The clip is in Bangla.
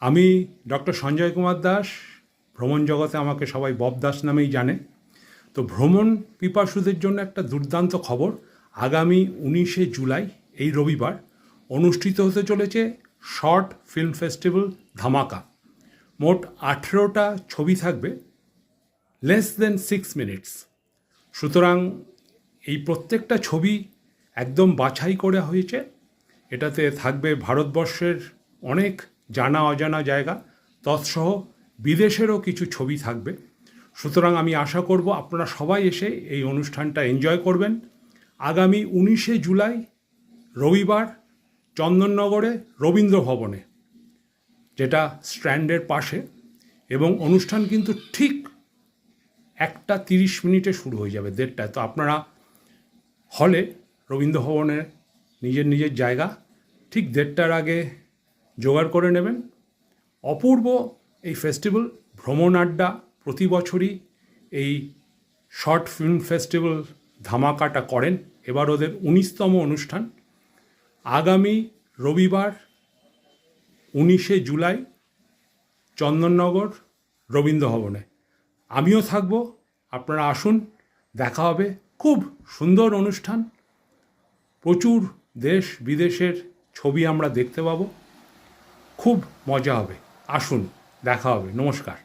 আমি ডক্টর সঞ্জয় কুমার দাস। ভ্রমণ জগতে আমাকে সবাই বব দাস নামেই জানে। তো ভ্রমণ পিপাসুদের জন্য একটা দুর্দান্ত খবর। আগামী 19শে জুলাই এই রবিবার অনুষ্ঠিত হতে চলেছে শর্ট ফিল্ম ফেস্টিভ্যাল ধামাকা। মোট 18টা ছবি থাকবে, লেস দেন 6 মিনিটস। সুতরাং এই প্রত্যেকটা ছবি একদম বাছাই করে হয়েছে। এটাতে থাকবে ভারতবর্ষের অনেক জানা অজানা জায়গা, তৎসহ বিদেশেরও কিছু ছবি থাকবে। সুতরাং আমি আশা করব আপনারা সবাই এসে এই অনুষ্ঠানটা এনজয় করবেন। আগামী 19শে জুলাই রবিবার চন্দননগরে রবীন্দ্র ভবনে, যেটা স্ট্র্যান্ডের পাশে, এবং অনুষ্ঠান কিন্তু ঠিক 1:30 শুরু হয়ে যাবে, 1:30টায়। তো আপনারা হলে রবীন্দ্র ভবনে নিজের নিজের জায়গা ঠিক 1:30টার আগে জোগাড় করে নেবেন। অপূর্ব এই ফেস্টিভ্যাল ভ্রমণ আড্ডা প্রতি বছরই এই শর্ট ফিল্ম ফেস্টিভ্যাল ধামাকাটা করেন। এবার ওদের 19তম অনুষ্ঠান আগামী রবিবার 19শে জুলাই চন্দননগর রবীন্দ্র ভবনে। আমিও থাকবো, আপনারা আসুন, দেখা হবে। খুব সুন্দর অনুষ্ঠান, প্রচুর দেশ বিদেশের ছবি আমরা দেখতে পাবো, খুব মজা হবে। আসুন, দেখা হবে। নমস্কার।